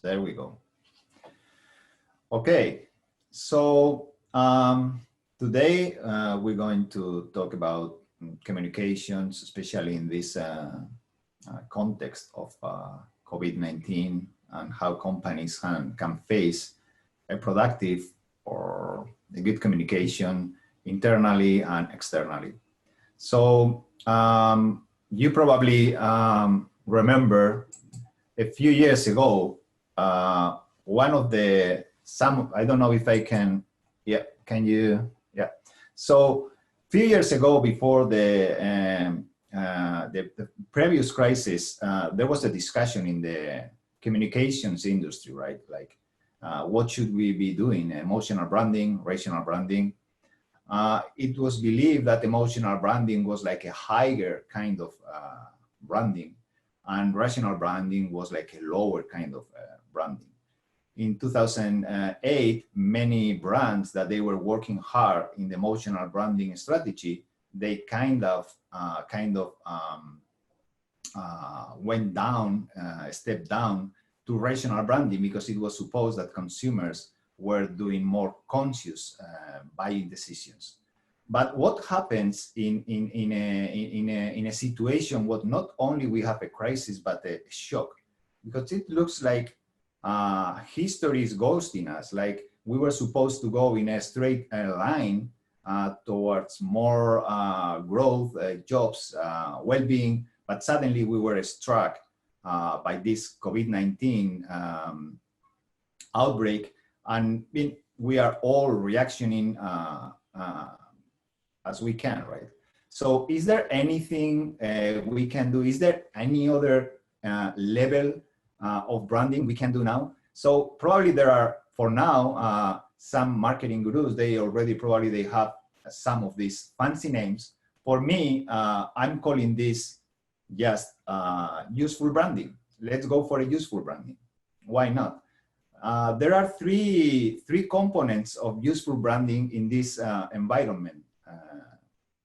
There we go. Okay, so today we're going to talk about communications, especially in this context of COVID-19 and how companies can face a productive or a good communication internally and externally. So you probably remember a few years ago, one of the, I don't know if I can, yeah, can you, yeah. So a few years ago, before the previous crisis, there was a discussion in the communications industry, right? Like, what should we be doing? Emotional branding, rational branding. It was believed that emotional branding was like a higher kind of branding, and rational branding was like a lower kind of branding. In 2008, many brands that they were working hard in the emotional branding strategy, they kind of went down, stepped down to rational branding, because it was supposed that consumers were doing more conscious buying decisions. But what happens in a situation what not only we have a crisis but a shock, because it looks like history is ghosting us. Like we were supposed to go in a straight line towards more growth, jobs, well-being, but suddenly we were struck by this COVID-19 outbreak, and we are all reactioning as we can, right? So is there anything we can do? Is there any other level of branding we can do now? So probably there are, for now, some marketing gurus, they have some of these fancy names. For me, I'm calling this just useful branding. Let's go for a useful branding. Why not? There are three components of useful branding in this environment,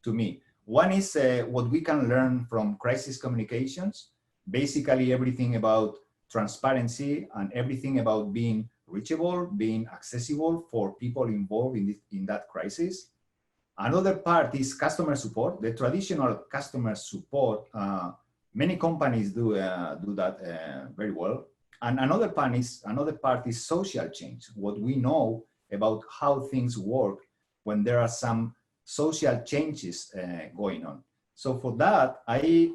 to me. One is what we can learn from crisis communications, basically everything about transparency and everything about being reachable, being accessible for people involved in that crisis. Another part is customer support, the traditional customer support. Many companies do that very well. And another part is social change, what we know about how things work when there are some social changes going on. So for that, a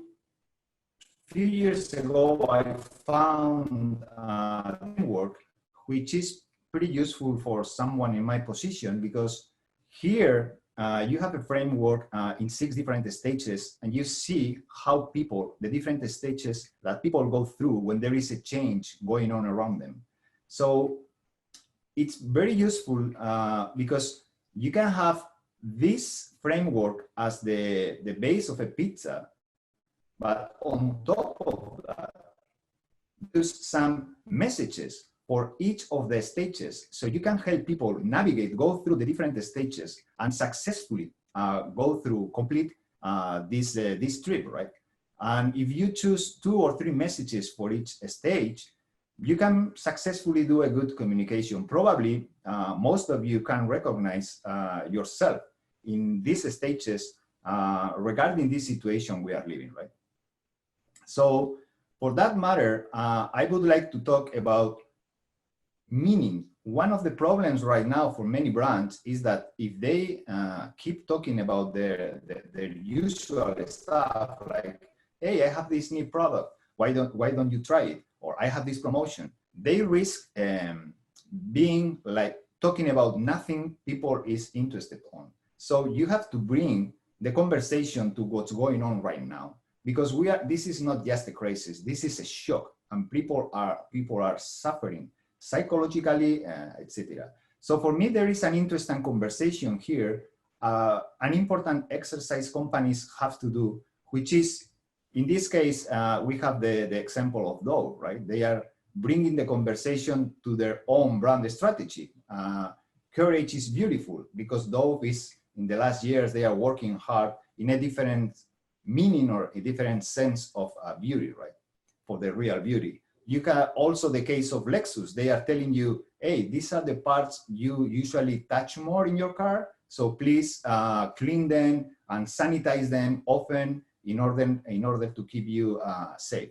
few years ago, I found a framework which is pretty useful for someone in my position, because here you have a framework in 6 different stages, and you see how the different stages that people go through when there is a change going on around them. So it's very useful because you can have this framework as the base of a pizza, but on top of that, use some messages for each of the stages, so you can help people navigate, go through the different stages, and successfully complete this trip, right? And if you choose 2 or 3 messages for each stage, you can successfully do a good communication. Probably most of you can recognize yourself in these stages regarding this situation we are living, right? So for that matter, I would like to talk about meaning. One of the problems right now for many brands is that if they keep talking about their usual stuff, like, hey, I have this new product, why don't you try it? Or I have this promotion, they risk being like talking about nothing people is interested on. So you have to bring the conversation to what's going on right now, because this is not just a crisis, this is a shock, and people are suffering psychologically, etc. So for me, there is an interesting conversation here, an important exercise companies have to do, which is, in this case, we have the example of Dove, right? They are bringing the conversation to their own brand strategy. Courage is beautiful, because Dove is, in the last years, they are working hard in a different meaning or a different sense of beauty, right? For the real beauty. You can also the case of Lexus. They are telling you, hey, these are the parts you usually touch more in your car. So please clean them and sanitize them often in order to keep you safe.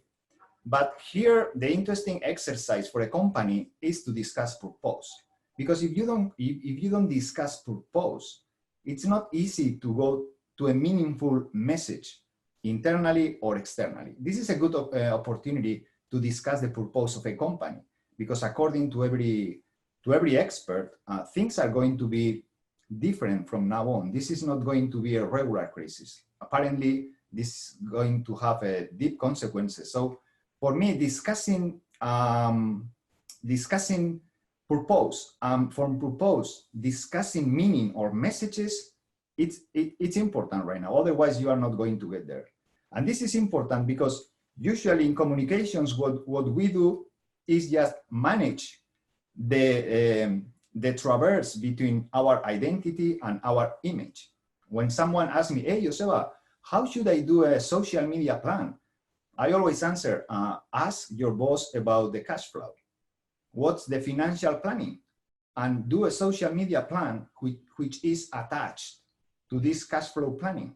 But here, the interesting exercise for a company is to discuss purpose. Because if you don't discuss purpose, it's not easy to go to a meaningful message internally or externally. This is a good opportunity to discuss the purpose of a company, because according to every expert, things are going to be different from now on. This is not going to be a regular crisis. Apparently, this is going to have deep consequences. So for me, discussing purpose, from purpose, discussing meaning or messages, it's important right now. Otherwise, you are not going to get there. And this is important because usually in communications, what we do is just manage the traverse between our identity and our image. When someone asks me, hey, Joseba, how should I do a social media plan? I always answer, ask your boss about the cash flow. What's the financial planning? And do a social media plan which is attached to this cash flow planning.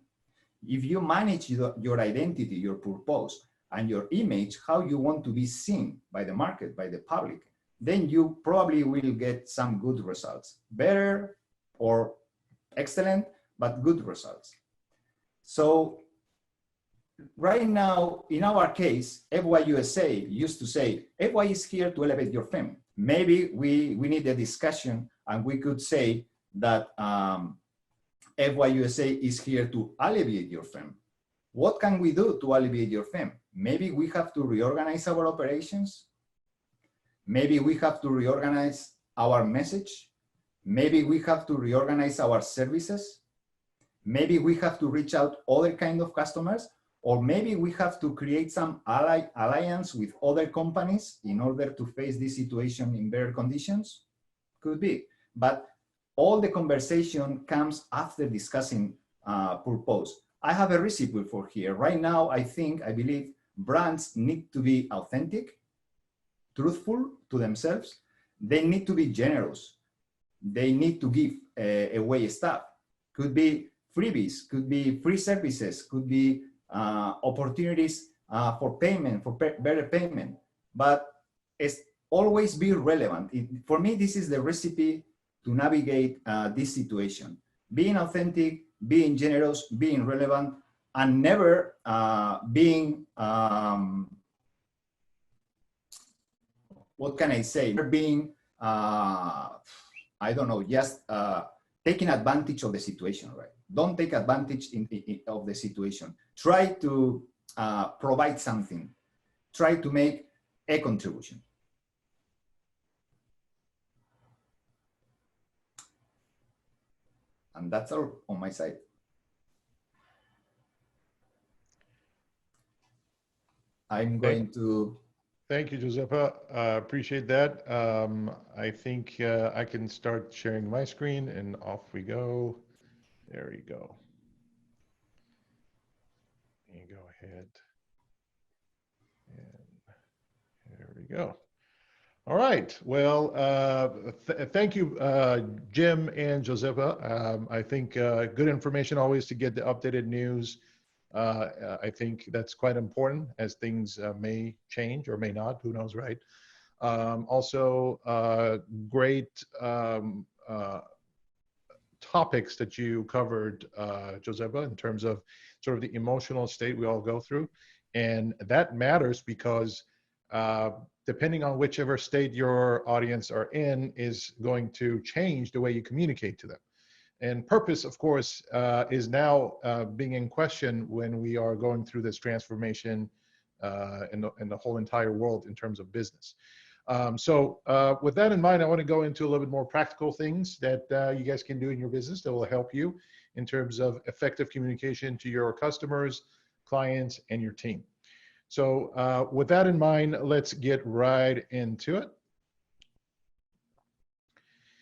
If you manage your identity, your purpose, and your image, how you want to be seen by the market, by the public, then you probably will get some good results. Better or excellent, but good results. So right now, in our case, FY USA used to say, FY is here to elevate your fame. Maybe we need a discussion and we could say that FY USA is here to alleviate your fame. What can we do to alleviate your fame? Maybe we have to reorganize our operations. Maybe we have to reorganize our message. Maybe we have to reorganize our services. Maybe we have to reach out other kind of customers, or maybe we have to create some alliance with other companies in order to face this situation in better conditions. Could be, but all the conversation comes after discussing purpose. I have a recipe for here. Right now, I believe brands need to be authentic, truthful to themselves. They need to be generous. They need to give away stuff. Could be freebies, could be free services, could be opportunities for payment, for better payment. But it's always be relevant. For me, this is the recipe to navigate this situation. Being authentic, being generous, being relevant, and never being, what can I say? Never being, I don't know, just taking advantage of the situation, right? Don't take advantage of the situation. Try to provide something. Try to make a contribution. And that's all on my side. I'm going to... Thank you, Josepa. Appreciate that. I think I can start sharing my screen and off we go. There you go. You go ahead. And there we go. All right. Well, thank you, Jim and Josepa. I think good information always to get the updated news. I think that's quite important as things may change or may not, who knows, right? Also, great topics that you covered, Josepa, in terms of sort of the emotional state we all go through. And that matters because depending on whichever state your audience are in is going to change the way you communicate to them. And purpose, of course, is now being in question when we are going through this transformation in the whole entire world in terms of business. So with that in mind, I want to go into a little bit more practical things that you guys can do in your business that will help you in terms of effective communication to your customers, clients, and your team. So with that in mind, let's get right into it.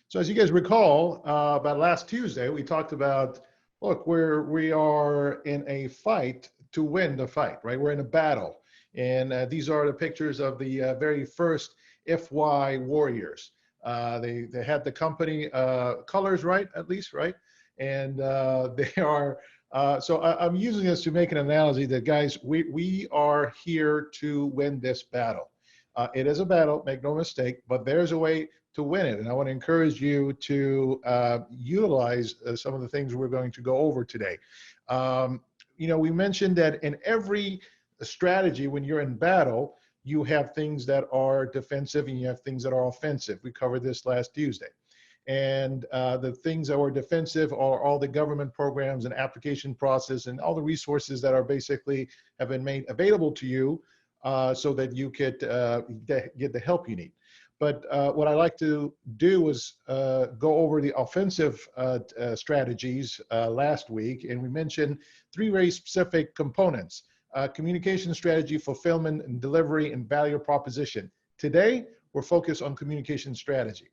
So as you guys recall, about last Tuesday, we talked about, look, we are in a fight to win the fight, right? We're in a battle. And these are the pictures of the very first FY Warriors. They had the company colors right, at least, right? And they are, so I'm using this to make an analogy that, guys, we are here to win this battle. It is a battle, make no mistake, but there's a way to win it. And I want to encourage you to utilize some of the things we're going to go over today. You know, we mentioned that in every strategy, when you're in battle, you have things that are defensive and you have things that are offensive. We covered this last Tuesday. And the things that were defensive are all the government programs and application process and all the resources that are basically have been made available to you so that you could get the help you need. But what I like to do is go over the offensive strategies last week, and we mentioned 3 very specific components: communication strategy, fulfillment and delivery, and value proposition. Today, we're focused on communication strategy.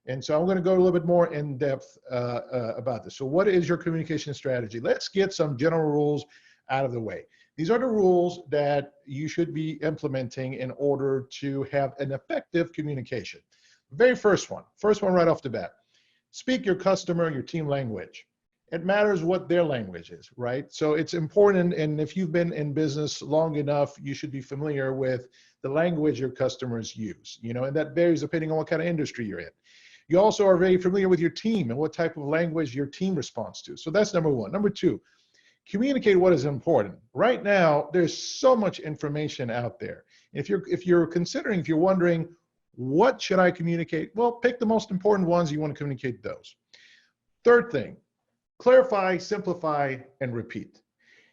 And so I'm going to go a little bit more in depth about this. So what is your communication strategy? Let's get some general rules out of the way. These are the rules that you should be implementing in order to have an effective communication. Very first one right off the bat: speak your customer, your team language. It matters what their language is, right? So it's important, and if you've been in business long enough, you should be familiar with the language your customers use, you know, and that varies depending on what kind of industry you're in. You also are very familiar with your team and what type of language your team responds to. So that's number one. Number two, communicate what is important. Right now, there's so much information out there. If you're wondering, what should I communicate? Well, pick the most important ones. You want to communicate those. Third thing, clarify, simplify, and repeat.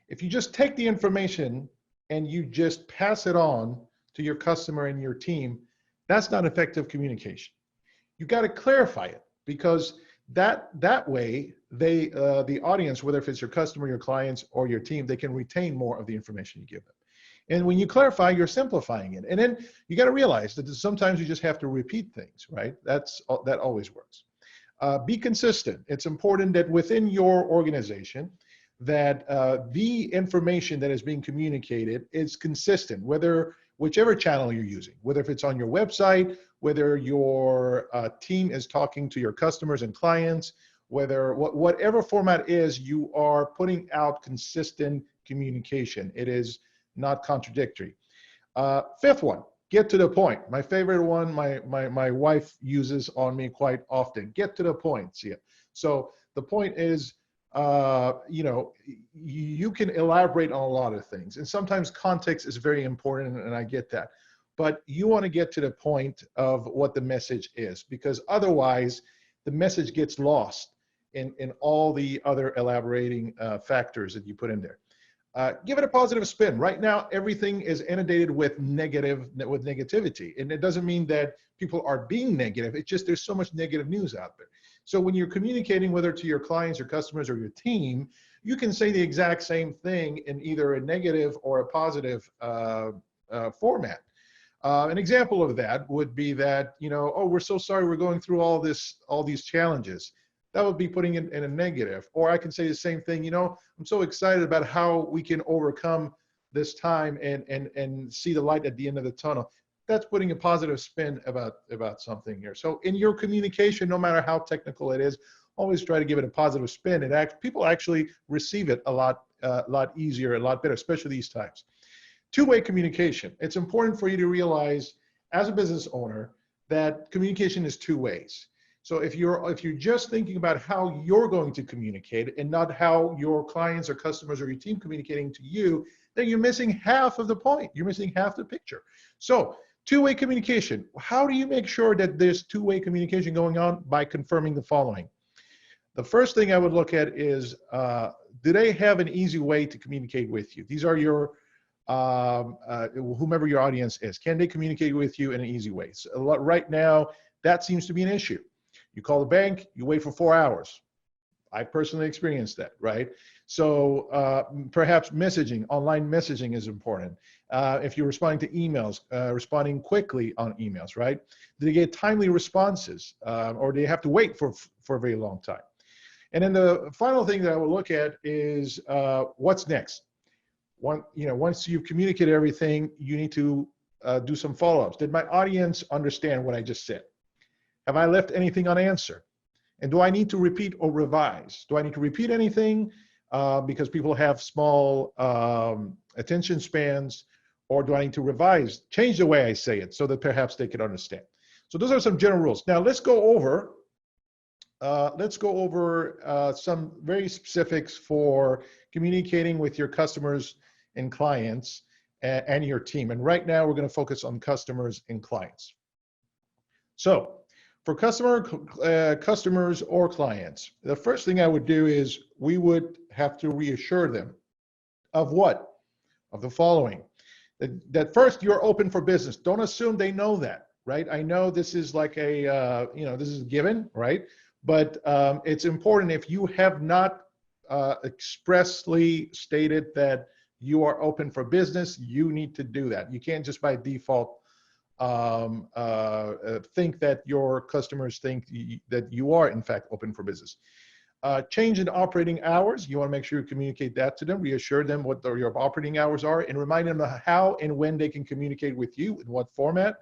If you just take the information and you just pass it on to your customer and your team, that's not effective communication. You got to clarify it, because that way the audience, whether if it's your customer, your clients, or your team, they can retain more of the information you give them. And when you clarify, you're simplifying it. And then you got to realize that sometimes you just have to repeat things, right? That always works. Be consistent. It's important that within your organization that the information that is being communicated is consistent, whichever channel you're using, whether if it's on your website, whether your team is talking to your customers and clients, whatever format is, you are putting out consistent communication. It is not contradictory. Fifth one, get to the point. My favorite one, my wife uses on me quite often. Get to the point. See it. So the point is, you know, you can elaborate on a lot of things, and sometimes context is very important, and I get that. But you want to get to the point of what the message is, because otherwise the message gets lost in all the other elaborating factors that you put in there. Give it a positive spin. Right now, everything is inundated with negativity. And it doesn't mean that people are being negative. It's just there's so much negative news out there. So when you're communicating, whether to your clients, your customers, or your team, you can say the exact same thing in either a negative or a positive format. An example of that would be that, you know, oh, we're so sorry we're going through all these challenges. That would be putting it in a negative. Or I can say the same thing, you know, I'm so excited about how we can overcome this time and see the light at the end of the tunnel. That's putting a positive spin about something here. So in your communication, no matter how technical it is, always try to give it a positive spin. People actually receive it a lot easier, a lot better, especially these times. Two-way communication. It's important for you to realize as a business owner that communication is 2 ways. So if you're just thinking about how you're going to communicate and not how your clients or customers or your team communicating to you, then you're missing half of the point. You're missing half the picture. So two-way communication. How do you make sure that there's two-way communication going on? By confirming the following. The first thing I would look at is, do they have an easy way to communicate with you? These are your whomever your audience is. Can they communicate with you in an easy way? So right now, that seems to be an issue. You call the bank, you wait for 4 hours. I personally experienced that, right? So perhaps messaging, online messaging is important. If you're responding to emails, responding quickly on emails, right? Do they get timely responses, or do you have to wait for a very long time? And then the final thing that I will look at is what's next. once you've communicated everything, you need to do some follow-ups. Did my audience understand what I just said? Have I left anything unanswered? And do I need to repeat or revise? Do I need to repeat anything because people have small attention spans, or do I need to revise, change the way I say it so that perhaps they can understand? So those are some general rules. Now let's go over some very specifics for communicating with your customers and clients and your team. And right now we're going to focus on customers and clients. So for customers or clients, the first thing I would do is we would have to reassure them of what? Of the following. That first, you're open for business. Don't assume they know that, right? I know this is like a, this is a given, right? But it's important, if you have not expressly stated that you are open for business, you need to do that. You can't just by default think that your customers think that you are in fact open for business. Change in operating hours, you want to make sure you communicate that to them, reassure them what your operating hours are, and remind them how and when they can communicate with you, in what format.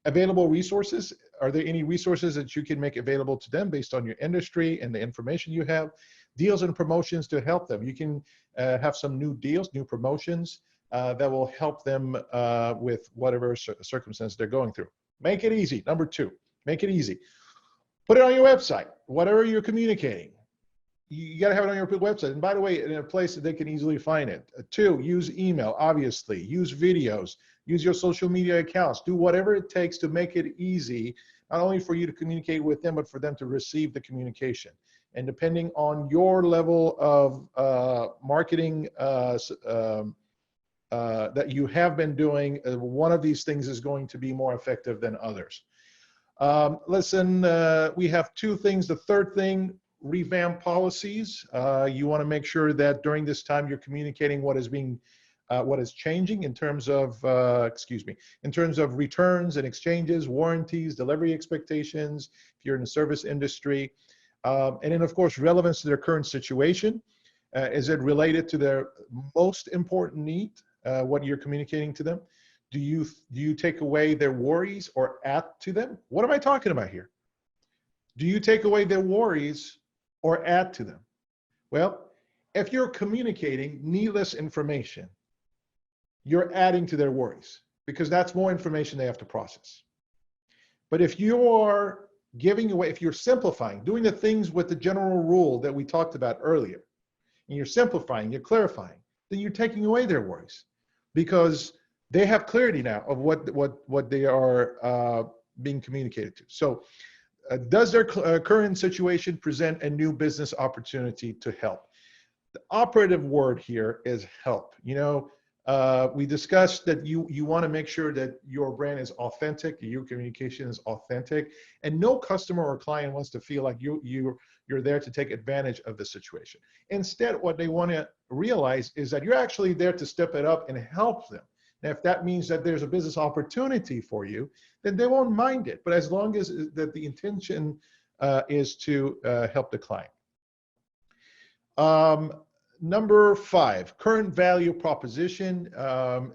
Available resources, are there any resources that you can make available to them based on your industry and the information you have? Deals and promotions to help them. You can have some new deals, new promotions that will help them with whatever circumstance they're going through. Make it easy. Number two, make it easy. Put it on your website, whatever you're communicating. You got to have it on your website. And by the way, in a place that they can easily find it. Two, use email, obviously. Use videos. Use your social media accounts. Do whatever it takes to make it easy, not only for you to communicate with them, but for them to receive the communication. And depending on your level of marketing that you have been doing, one of these things is going to be more effective than others. Listen, we have two things. The third thing, revamp policies. You want to make sure that during this time you're communicating what is changing in terms of, in terms of returns and exchanges, warranties, delivery expectations, if you're in the service industry. And then of course, relevance to their current situation. Is it related to their most important need, what you're communicating to them? Do you take away their worries or add to them? What am I talking about here? Do you take away their worries or add to them? Well, if you're communicating needless information, you're adding to their worries because that's more information they have to process. But if you are giving away, if you're simplifying, doing the things with the general rule that we talked about earlier, and you're simplifying, you're clarifying, then you're taking away their worries because they have clarity now of what they are being communicated to. So does their current situation present a new business opportunity to help? The operative word here is help. We discussed that you want to make sure that your brand is authentic, your communication is authentic, and no customer or client wants to feel like you're there to take advantage of the situation. Instead, what they want to realize is that you're actually there to step it up and help them. Now, if that means that there's a business opportunity for you, then they won't mind it. But as long as that the intention is to help the client. Number 5, current value proposition.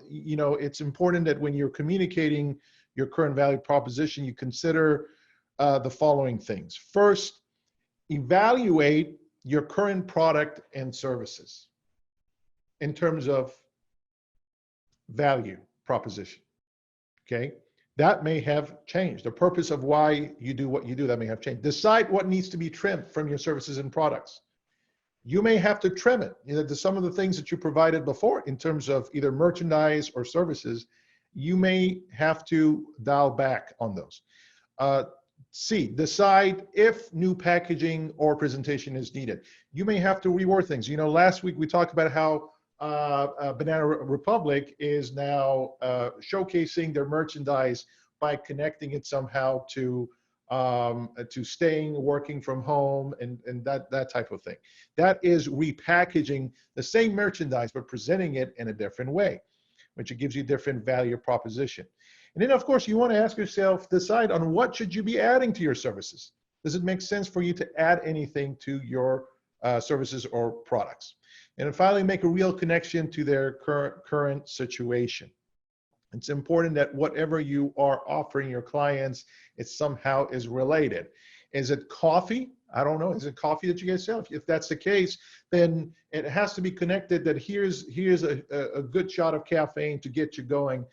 It's important that when you're communicating your current value proposition, you consider the following things. First, evaluate your current product and services in terms of value proposition, okay? That may have changed. The purpose of why you do what you do, that may have changed. Decide what needs to be trimmed from your services and products. You may have to trim it. Some of the things that you provided before in terms of either merchandise or services, you may have to dial back on those. C, decide if new packaging or presentation is needed. You may have to reword things. Last week we talked about how Banana Republic is now showcasing their merchandise by connecting it somehow to staying, working from home, and that type of thing. That is repackaging the same merchandise but presenting it in a different way, which gives you different value proposition. And then of course you want to ask yourself, decide on what should you be adding to your services. Does it make sense for you to add anything to your services or products. And then finally, make a real connection to their current situation. It's important that whatever you are offering your clients, it somehow is related. Is it coffee? I don't know. Is it coffee that you guys sell? If that's the case, then it has to be connected that here's a good shot of caffeine to get you going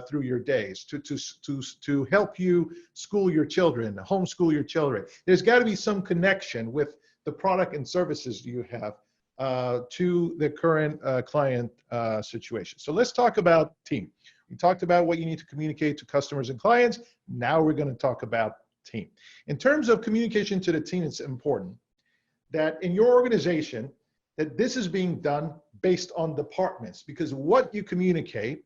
through your days, to help you school your children, homeschool your children. There's got to be some connection with the product and services you have to the current client situation. So let's talk about team. We talked about what you need to communicate to customers and clients. Now we're going to talk about team. In terms of communication to the team, it's important that in your organization, that this is being done based on departments, because what you communicate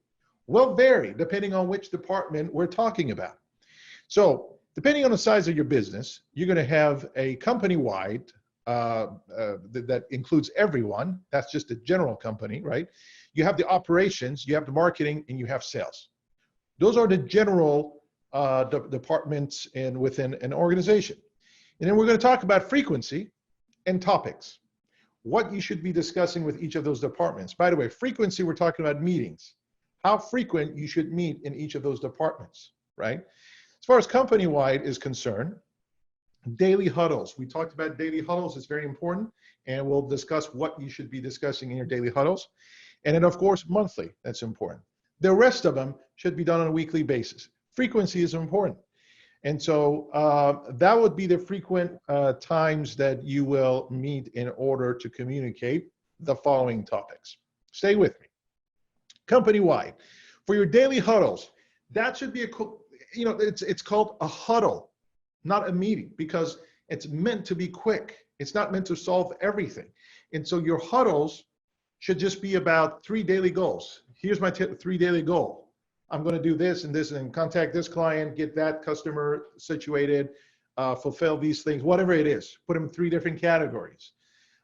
will vary depending on which department we're talking about. So depending on the size of your business, you're going to have a company-wide that includes everyone. That's just a general company, right? You have the operations, you have the marketing, and you have sales. Those are the general departments within an organization. And then we're going to talk about frequency and topics, what you should be discussing with each of those departments. By the way, frequency, we're talking about meetings, how frequent you should meet in each of those departments, right? As far as company-wide is concerned, daily huddles. We talked about daily huddles. It's very important, and we'll discuss what you should be discussing in your daily huddles. And then, of course, monthly. That's important. The rest of them should be done on a weekly basis. Frequency is important. And so that would be the frequent times that you will meet in order to communicate the following topics. Stay with me. Company-wide. For your daily huddles, that should be it's called a huddle, not a meeting, because it's meant to be quick. It's not meant to solve everything. And so your huddles should just be about 3 daily goals. Here's my 3 daily goal. I'm going to do this and contact this client, get that customer situated, fulfill these things, whatever it is. Put them in 3 different categories.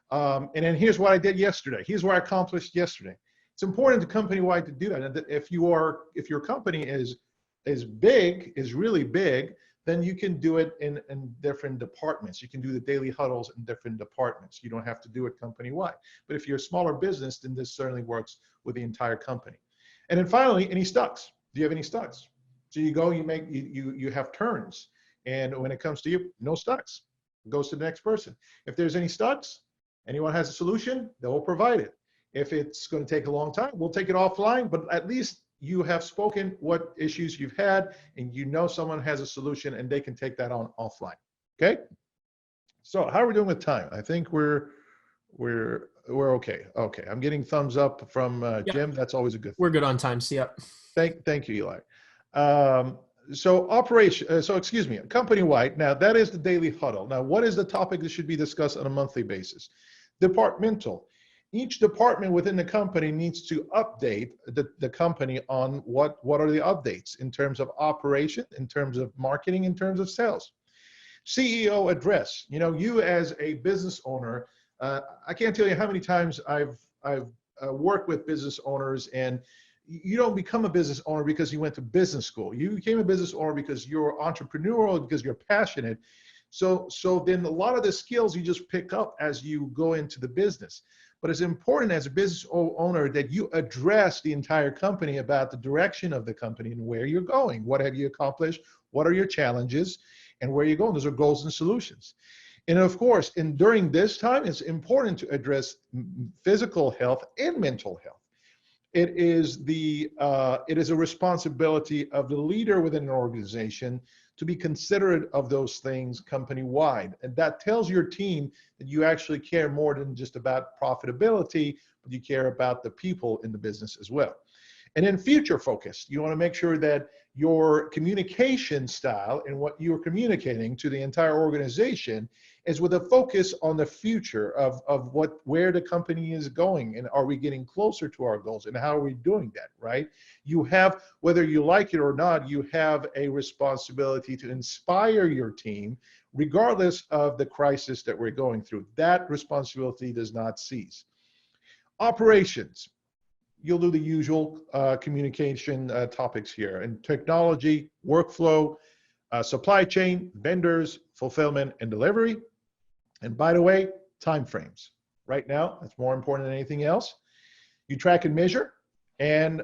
And then here's what I did yesterday. Here's what I accomplished yesterday. It's important to company-wide to do that. And if your company is really big, then you can do it in different departments. You can do the daily huddles in different departments. You don't have to do it company-wide. But if you're a smaller business, then this certainly works with the entire company. And then finally, any stocks. Do you have any stocks? So you go, you have turns. And when it comes to you, no stocks. It goes to the next person. If there's any stocks, anyone has a solution, they will provide it. If it's going to take a long time, we'll take it offline, but at least you have spoken what issues you've had, and you know someone has a solution and they can take that on offline. Okay? So how are we doing with time? I think we're okay. Okay, I'm getting thumbs up from Jim. That's always a good thing. We're good on time. See, yep. Thank you, Eli. Excuse me, company-wide. Now that is the daily huddle. Now, what is the topic that should be discussed on a monthly basis? Departmental. Each department within the company needs to update the company on what are the updates in terms of operation, in terms of marketing, in terms of sales. CEO address. You know, you as a business owner, I can't tell you how many times I've worked with business owners, and you don't become a business owner because you went to business school. You became a business owner because you're entrepreneurial, because you're passionate. So then a lot of the skills you just pick up as you go into the business. But it's important as a business owner that you address the entire company about the direction of the company and where you're going. What have you accomplished? What are your challenges? And where you're going? Those are goals and solutions. And of course, during this time, it's important to address physical health and mental health. It is a responsibility of the leader within an organization to be considerate of those things company-wide. And that tells your team that you actually care more than just about profitability, but you care about the people in the business as well. And then future focused, you want to make sure that your communication style and what you're communicating to the entire organization is with a focus on the future of where the company is going, and are we getting closer to our goals, and how are we doing that, right? You have, whether you like it or not, you have a responsibility to inspire your team regardless of the crisis that we're going through. That responsibility does not cease. Operations. You'll do the usual communication topics here, and technology, workflow, supply chain, vendors, fulfillment, and delivery. And by the way, timeframes. Right now, that's more important than anything else. You track and measure, and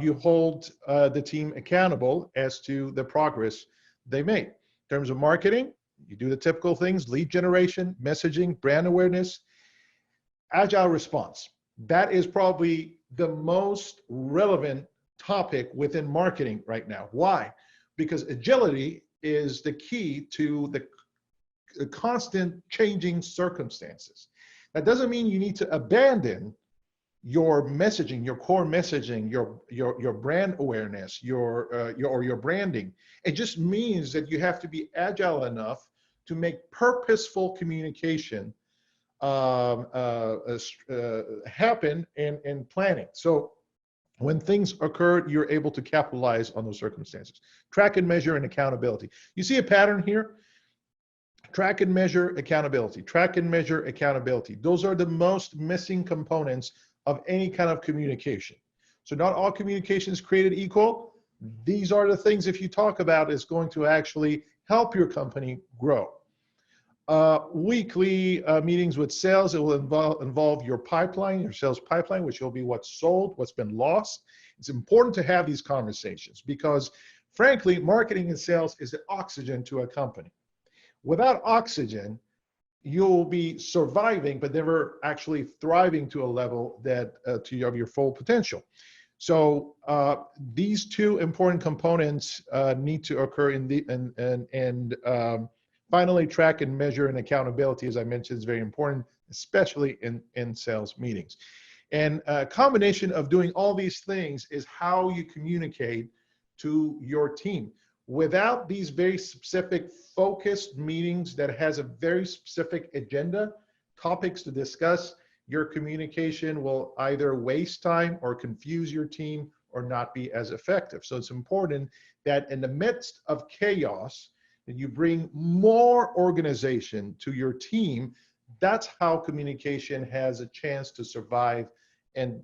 you hold the team accountable as to the progress they made. In terms of marketing, you do the typical things: lead generation, messaging, brand awareness, agile response. That is probably the most relevant topic within marketing right now. Why? Because agility is the key to the constant changing circumstances. That doesn't mean you need to abandon your messaging, your core messaging, your brand awareness, your branding. It just means that you have to be agile enough to make purposeful communication happen in planning. So when things occur, you're able to capitalize on those circumstances. Track and measure and accountability. You see a pattern here? Track and measure, accountability. Track and measure, accountability. Those are the most missing components of any kind of communication. So not all communication is created equal. These are the things, if you talk about, is going to actually help your company grow. Weekly meetings with sales. It will involve your pipeline, your sales pipeline, which will be what's sold, what's been lost. It's important to have these conversations because, frankly, marketing and sales is the oxygen to a company. Without oxygen, you'll be surviving, but never actually thriving to a level that of your full potential. So these two important components need to occur in the finally, track and measure and accountability, as I mentioned, is very important, especially in sales meetings. And a combination of doing all these things is how you communicate to your team. Without these very specific focused meetings that has a very specific agenda, topics to discuss, your communication will either waste time or confuse your team or not be as effective. So it's important that in the midst of chaos, that you bring more organization to your team. That's how communication has a chance to survive and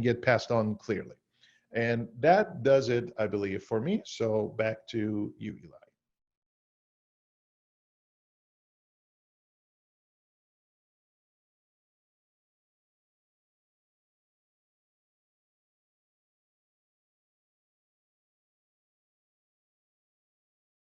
get passed on clearly. And that does it, I believe, for me. So back to you, Eli.